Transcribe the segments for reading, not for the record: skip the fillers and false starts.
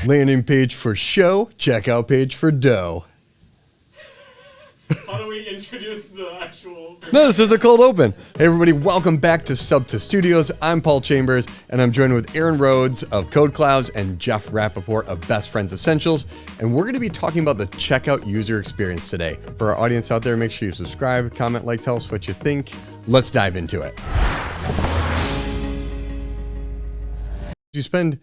Landing page for show, checkout page for dough. How do we introduce the actual... No, this is a cold open. Hey everybody, welcome back to SUBTA Studios. I'm Paul Chambers, and I'm joined with Aaron Rhodes of CodeClouds and Jeff Rappaport of Best Friends Essentials. And we're going to be talking about the checkout user experience today. For our audience out there, make sure you subscribe, comment, like, tell us what you think. Let's dive into it. You spend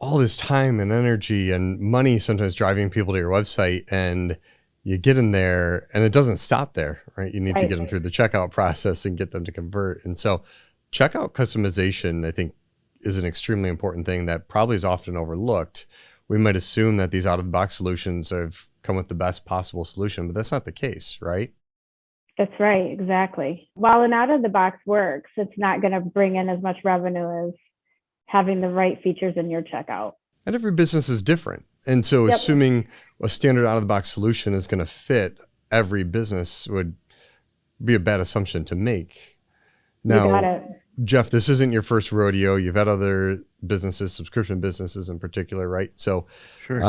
all this time and energy and money sometimes driving people to your website, and you get in there and it doesn't stop there, right? You need to get them through the checkout process and get them to convert. And so checkout customization, I think, is an extremely important thing that probably is often overlooked. We might assume that these out-of-the-box solutions have come with the best possible solution, but that's not the case, right? That's right, exactly. While an out-of-the-box works, it's not going to bring in as much revenue as having the right features in your checkout. And every business is different. And so assuming a standard out-of-the-box solution is going to fit every business would be a bad assumption to make. Now, you got it. Jeff, this isn't your first rodeo. You've had other businesses, subscription businesses in particular, right? So sure.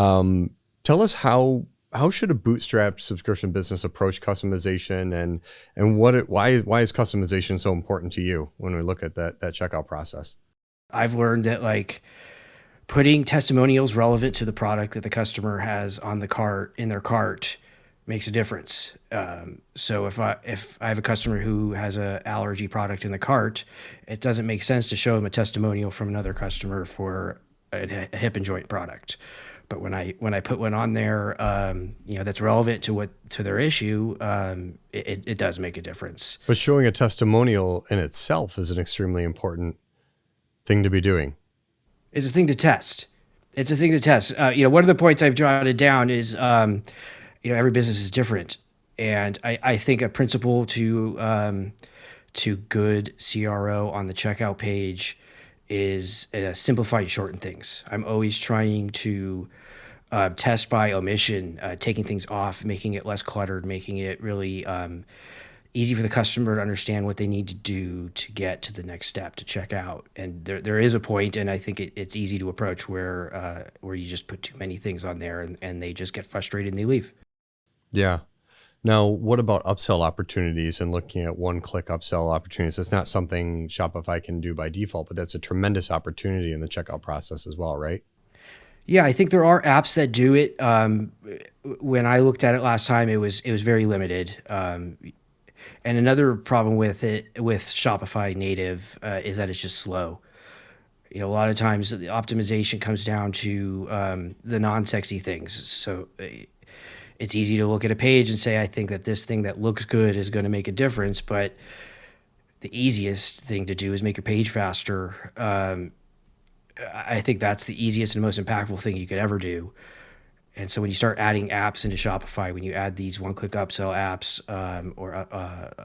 Tell us how should a bootstrapped subscription business approach customization, and why is customization so important to you when we look at that checkout process? I've learned that putting testimonials relevant to the product that the customer has on the cart, in their cart, makes a difference. So if I have a customer who has an allergy product in the cart, it doesn't make sense to show them a testimonial from another customer for a hip and joint product. But when I put one on there, that's relevant to their issue, it does make a difference. But showing a testimonial in itself is an extremely important thing to be doing. It's a thing to test. It's a thing to test. One of the points I've jotted down is, every business is different. And I think a principle to good CRO on the checkout page is simplify and shorten things. I'm always trying to test by omission, taking things off, making it less cluttered, making it really easy for the customer to understand what they need to do to get to the next step to check out. And there is a point, and I think it's easy to approach where you just put too many things on there and they just get frustrated and they leave. Yeah. Now, what about upsell opportunities and looking at one-click upsell opportunities? It's not something Shopify can do by default, but that's a tremendous opportunity in the checkout process as well, right? Yeah, I think there are apps that do it. When I looked at it last time, it was very limited. And another problem with Shopify native is that it's just slow. A lot of times the optimization comes down to the non-sexy things. So it's easy to look at a page and say, I think that this thing that looks good is going to make a difference. But the easiest thing to do is make your page faster. I think that's the easiest and most impactful thing you could ever do. And so when you start adding apps into Shopify, when you add these one-click upsell apps or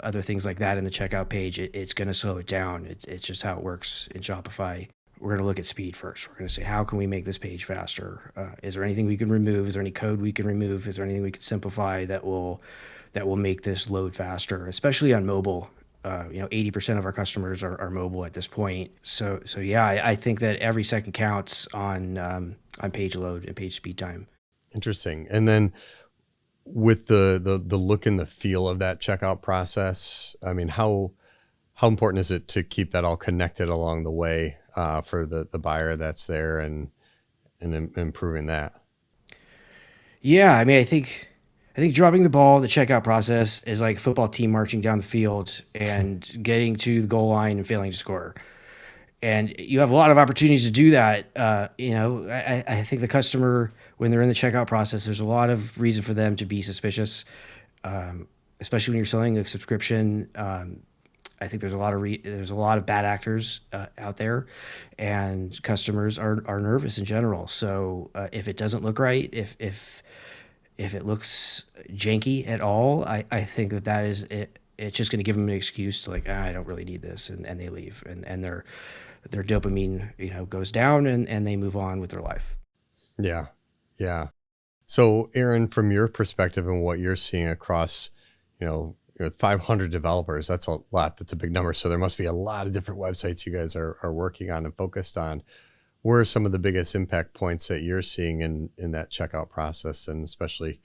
other things like that in the checkout page, it's going to slow it down. It's just how it works in Shopify. We're going to look at speed first. We're going to say, how can we make this page faster? Is there anything we can remove? Is there any code we can remove? Is there anything we can simplify that will make this load faster, especially on mobile? 80% of our customers are mobile at this point. So yeah, I think that every second counts on page load and page speed time. Interesting. And then with the look and the feel of that checkout process, I mean, how important is it to keep that all connected along the way for the buyer that's there and improving that? Yeah, I mean, I think dropping the ball, the checkout process is like a football team marching down the field and getting to the goal line and failing to score. And you have a lot of opportunities to do that. I think the customer, when they're in the checkout process, there's a lot of reason for them to be suspicious, especially when you're selling a subscription. I think there's a lot of bad actors out there, and customers are nervous in general. So if it doesn't look right, if it looks janky at all, I think that is it. It's just going to give them an excuse to I don't really need this, and they leave, and their dopamine goes down, and they move on with their life. Yeah. So Aaron, from your perspective and what you're seeing across, 500 developers, that's a lot. That's a big number. So there must be a lot of different websites you guys are working on and focused on. where are some of the biggest impact points that you're seeing in that checkout process? And especially,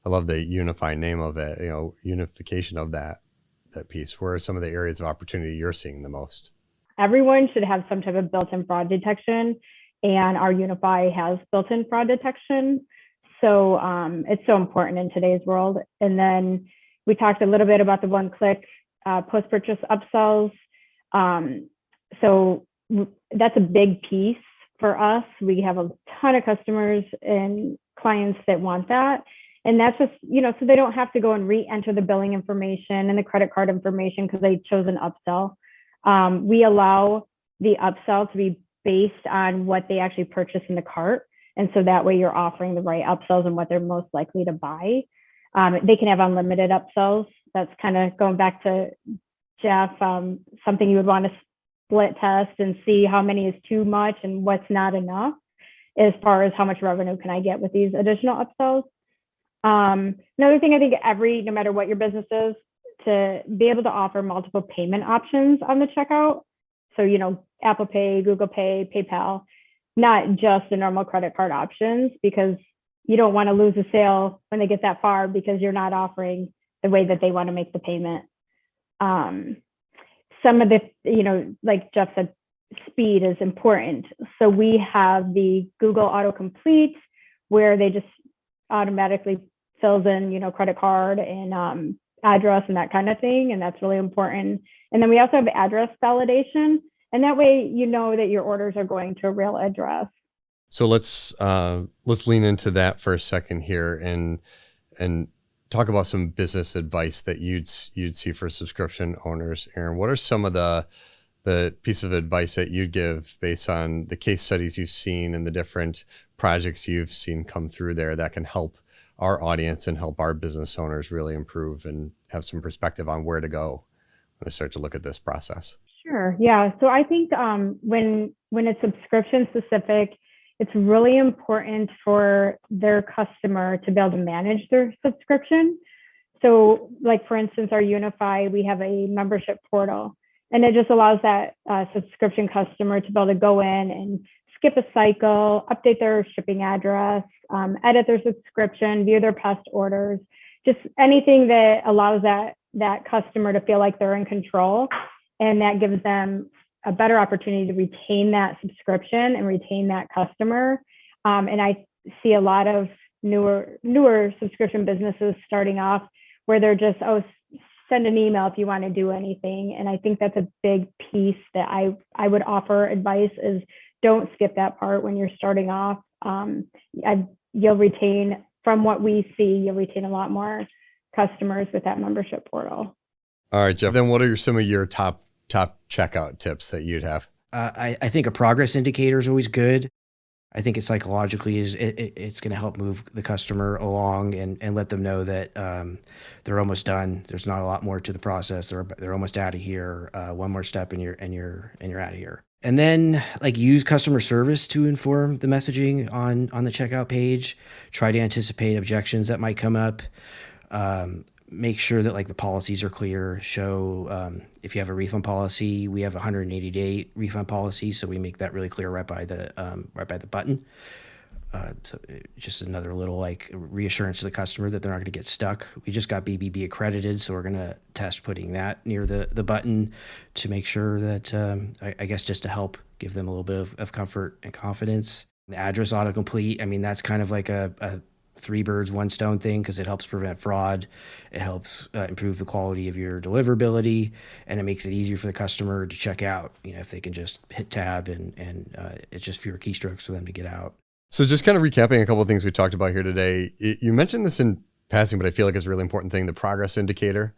I love the Unify name of it, unification of that piece. Where are some of the areas of opportunity you're seeing the most? Everyone should have some type of built-in fraud detection, and our Unify has built-in fraud detection. So it's so important in today's world. And then we talked a little bit about the one-click post-purchase upsells. So that's a big piece for us. We have a ton of customers and clients that want that. And that's just, so they don't have to go and re-enter the billing information and the credit card information because they chose an upsell. We allow the upsell to be based on what they actually purchased in the cart. And so that way you're offering the right upsells and what they're most likely to buy. They can have unlimited upsells. That's kind of going back to Jeff, something you would want to split test and see how many is too much and what's not enough as far as how much revenue can I get with these additional upsells. Another thing I think no matter what your business is, to be able to offer multiple payment options on the checkout. So, Apple Pay, Google Pay, PayPal, not just the normal credit card options, because you don't want to lose a sale when they get that far because you're not offering the way that they want to make the payment. Some of the, like Jeff said, speed is important. So we have the Google autocomplete where they just automatically fills in, credit card and address and that kind of thing. And that's really important. And then we also have address validation. And that way, that your orders are going to a real address. So let's lean into that for a second here and talk about some business advice that you'd see for subscription owners. Aaron, what are some of the piece of advice that you'd give based on the case studies you've seen and the different projects you've seen come through there that can help our audience and help our business owners really improve and have some perspective on where to go when they start to look at this process? Sure. Yeah. So I think when it's subscription specific, it's really important for their customer to be able to manage their subscription. So like, for instance, our Unify, we have a membership portal, and it just allows that subscription customer to be able to go in and skip a cycle, update their shipping address, edit their subscription, view their past orders, just anything that allows that customer to feel like they're in control. And that gives them a better opportunity to retain that subscription and retain that customer. And I see a lot of newer subscription businesses starting off where they're just, send an email if you want to do anything. And I think that's a big piece that I would offer advice is don't skip that part when you're starting off. You'll retain, from what we see, you'll retain a lot more customers with that membership portal. All right, Jeff, then what are some of your top checkout tips that you'd have? I think a progress indicator is always good. I think it psychologically it's going to help move the customer along and let them know that they're almost done. There's not a lot more to the process. They're almost out of here. One more step and you're out of here. And then use customer service to inform the messaging on the checkout page. Try to anticipate objections that might come up. Make sure that the policies are clear. Show if you have a refund policy, we have a 180-day refund policy, so we make that really clear right by the button. So just another little reassurance to the customer that they're not going to get stuck. We just got BBB accredited, so we're going to test putting that near the button to make sure that I guess just to help give them a little bit of comfort and confidence. The address autocomplete, that's kind of like a three birds, one stone thing because it helps prevent fraud. It helps improve the quality of your deliverability, and it makes it easier for the customer to check out. If they can just hit tab and it's just fewer keystrokes for them to get out. So just kind of recapping a couple of things we talked about here today. You mentioned this in passing, but I feel like it's a really important thing, the progress indicator,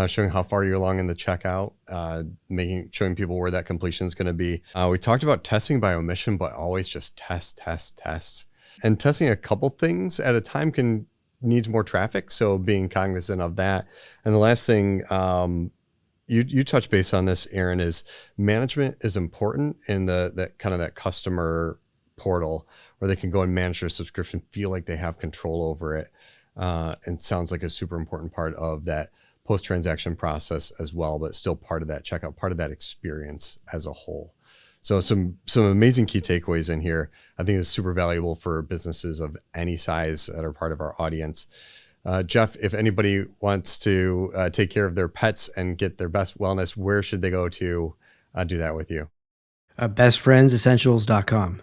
showing how far you're along in the checkout, showing people where that completion is going to be. We talked about testing by omission, but always just test. And testing a couple things at a time needs more traffic. So being cognizant of that. And the last thing, you touch base on this, Aaron, is management is important in that customer portal where they can go and manage their subscription, feel like they have control over it. And sounds like a super important part of that post-transaction process as well, but still part of that checkout, part of that experience as a whole. So some amazing key takeaways in here. I think it's super valuable for businesses of any size that are part of our audience. Jeff, if anybody wants to take care of their pets and get their best wellness, where should they go to do that with you? Bestfriendsessentials.com.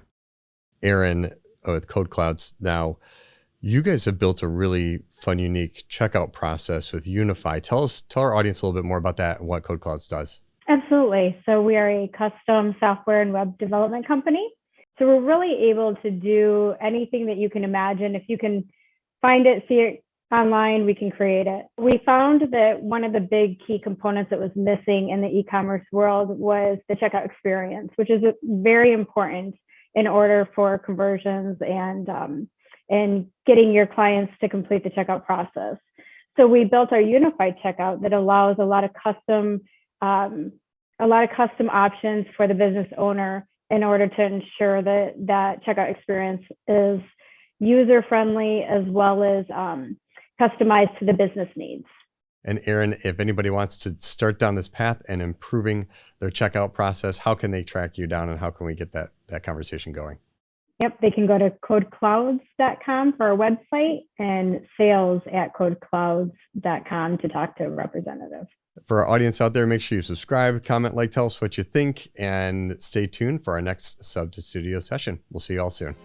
Aaron with CodeClouds. Now, you guys have built a really fun, unique checkout process with Unify. Tell our audience a little bit more about that and what CodeClouds does. Absolutely. So we are a custom software and web development company. So we're really able to do anything that you can imagine. If you can find it, see it online, we can create it. We found that one of the big key components that was missing in the e-commerce world was the checkout experience, which is very important in order for conversions and getting your clients to complete the checkout process. So we built our Unify Checkout that allows a lot of custom options for the business owner in order to ensure that that checkout experience is user-friendly as well as customized to the business needs. And Aaron, if anybody wants to start down this path and improving their checkout process, how can they track you down and how can we get that conversation going? Yep, they can go to codeclouds.com for our website and sales@codeclouds.com to talk to a representative. For our audience out there, make sure you subscribe, comment, like, tell us what you think, and stay tuned for our next SUBTA Studios session. We'll see you all soon.